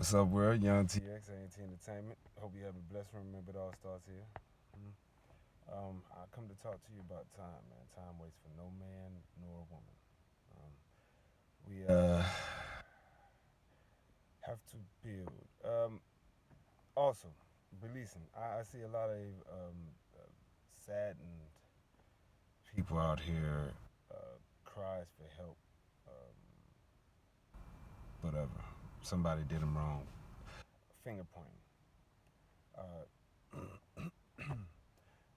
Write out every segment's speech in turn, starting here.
What's up, world? Young TX, AT Entertainment. Hope you have a blessed remember it all starts here. I come to talk to you about time, man. Time waits for no man nor woman. We have to build. Also, releasing. I see a lot of saddened people out here, cries for help, whatever. Somebody did them wrong. Finger pointing.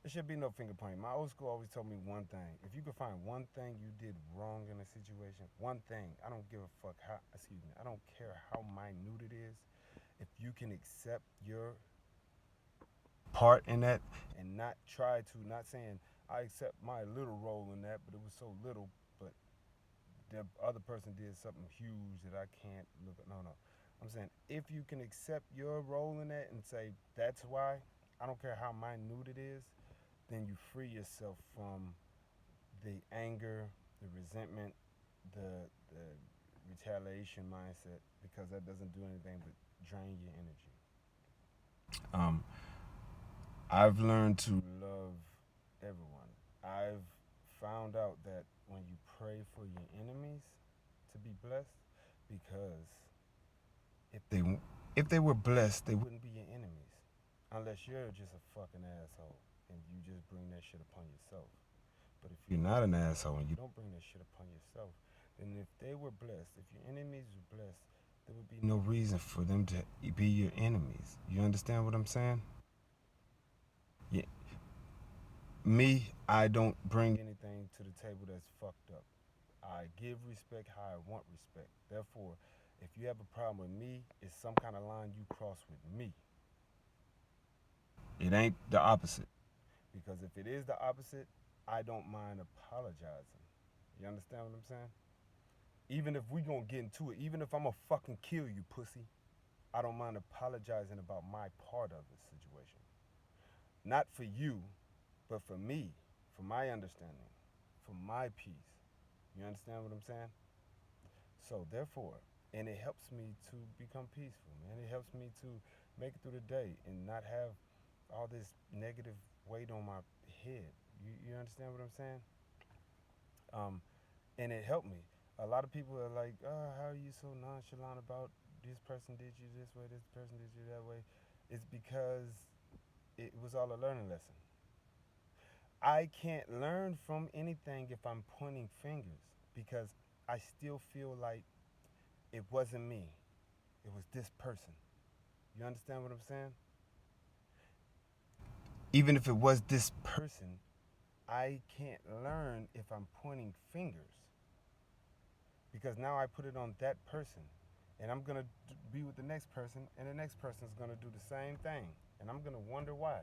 There should be no finger pointing. My old school always told me one thing. If you could find one thing you did wrong in a situation, one thing, I don't give a fuck how, excuse me, I don't care how minute it is. If you can accept your part in that and not try to, not saying I accept my little role in that, but it was so little, but the other person did something huge that I can't look at. No, no. I'm saying if you can accept your role in that and say that's why, I don't care how minute it is, then you free yourself from the anger, the resentment, the retaliation mindset, because that doesn't do anything but drain your energy. Um, I've learned to love everyone. I've found out that when you pray for your enemies to be blessed, because if they if they were blessed, they wouldn't be your enemies, unless you're just a fucking asshole and you just bring that shit upon yourself. But if you're not an asshole and you don't bring that shit upon yourself, then if they were blessed, if your enemies were blessed, there would be no reason for them to be your enemies. You understand what I'm saying? Yeah. Me, I don't bring anything to the table that's fucked up. I give respect how I want respect. Therefore, if you have a problem with me, it's some kind of line you cross with me. It ain't the opposite. Because if it is the opposite, I don't mind apologizing. You understand what I'm saying? Even if we gonna get into it, even if I'm gonna fucking kill you, pussy, I don't mind apologizing about my part of the situation. Not for you, but for me, for my understanding, for my peace. You understand what I'm saying? So therefore, and it helps me to become peaceful, man. It helps me to make it through the day and not have all this negative weight on my head. You understand what I'm saying? Um, and it helped me. A lot of people are like, "Oh, how are you so nonchalant about this person did you this way, this person did you that way?" It's because it was all a learning lesson. I can't learn from anything if I'm pointing fingers, because I still feel like it wasn't me. It was this person. You understand what I'm saying? Even if it was this person, I can't learn if I'm pointing fingers, because now I put it on that person, and I'm gonna be with the next person, and the next person's gonna do the same thing, and I'm gonna wonder why.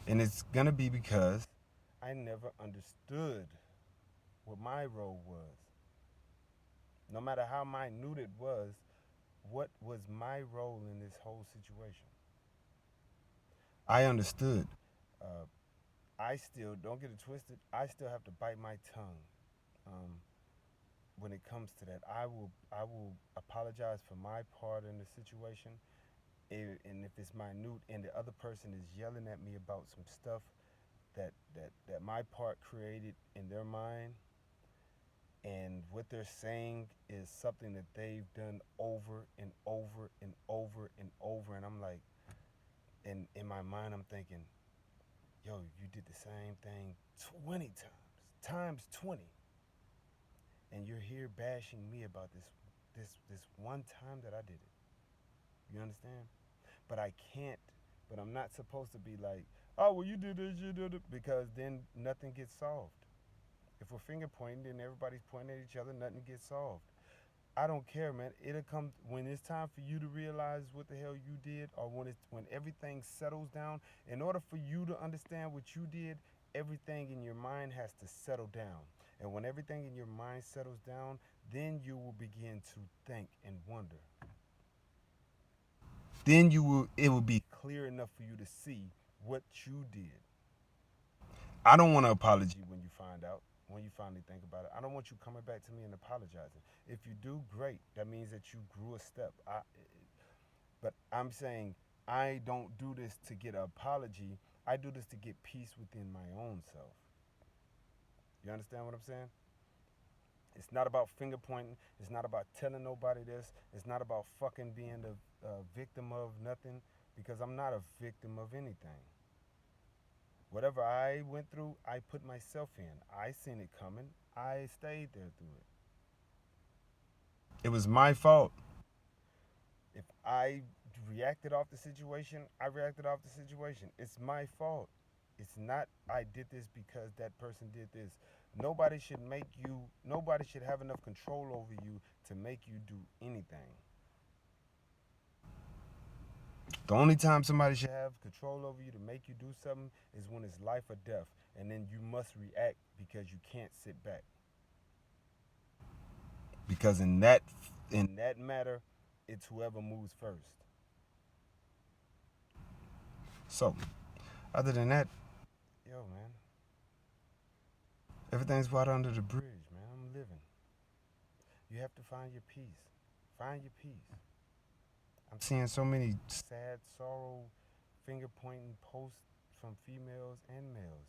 And it's gonna be because I never understood what my role was. No matter how minute it was, what was my role in this whole situation? I understood. Uh, I still, don't get it twisted, I still have to bite my tongue. Um, when it comes to that, I will apologize for my part in the situation. And if it's minute and the other person is yelling at me about some stuff that my part created in their mind, and what they're saying is something that they've done over and over and over and over, and I'm like, and in my mind I'm thinking, yo, you did the same thing 20 times 20, and you're here bashing me about this one time that I did it. You understand? But I can't. But I'm not supposed to be like, oh, well, you did this, you did it, because then nothing gets solved. If we're finger pointing and everybody's pointing at each other, nothing gets solved. I don't care, man. It'll come when it's time for you to realize what the hell you did, or when everything settles down. In order for you to understand what you did, everything in your mind has to settle down. And when everything in your mind settles down, then you will begin to think and wonder. Then it will be clear enough for you to see what you did. I don't want an apology when you find out. when you finally think about it. I don't want you coming back to me and apologizing. If you do, great. That means that you grew a step. But I'm saying I don't do this to get an apology. I do this to get peace within my own self. You understand what I'm saying? It's not about finger pointing. It's not about telling nobody this. It's not about fucking being a victim of nothing, because I'm not a victim of anything. Whatever I went through, I put myself in. I seen it coming. I stayed there through it. It was my fault. If I reacted off the situation, I reacted off the situation. It's my fault. It's not I did this because that person did this. Nobody should have enough control over you to make you do anything. The only time somebody should have control over you to make you do something is when it's life or death, and then you must react because you can't sit back. Because in that matter, it's whoever moves first. So, other than that, yo man, everything's water under the bridge, man. I'm living. You have to find your peace. Find your peace. I'm seeing so many sad, sorrow, finger pointing posts from females and males.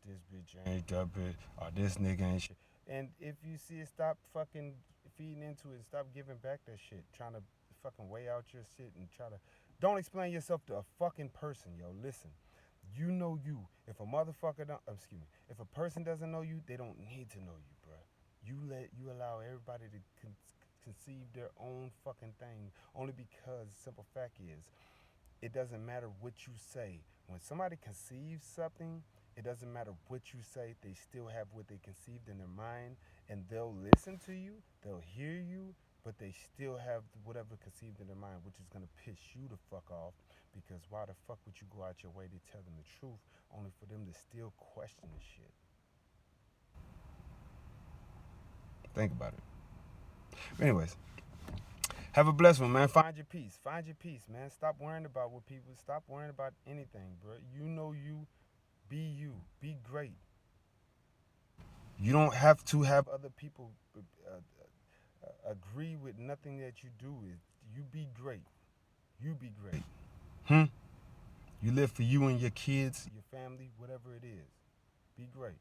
This bitch ain't that bitch, or this nigga ain't shit. And if you see it, stop fucking feeding into it. Stop giving back that shit. Trying to fucking weigh out your shit and try to. Don't explain yourself to a fucking person, yo. Listen, you know you. If a motherfucker don't, excuse me, if a person doesn't know you, they don't need to know you, bruh. You allow everybody to conceive their own fucking thing, only because simple fact is it doesn't matter what you say. When somebody conceives something, it doesn't matter what you say, they still have what they conceived in their mind, and they'll listen to you, they'll hear you, but they still have whatever conceived in their mind, which is gonna piss you the fuck off, because why the fuck would you go out your way to tell them the truth only for them to still question the shit? Think about it. Anyways, have a blessed one, man. Find your peace. Find your peace, man. Stop worrying about what people. Stop worrying about anything, bro. You know you. Be you. Be great. You don't have to have other people agree with nothing that you do. You be great. You be great. Hmm. You live for you and your kids, your family, whatever it is. Be great.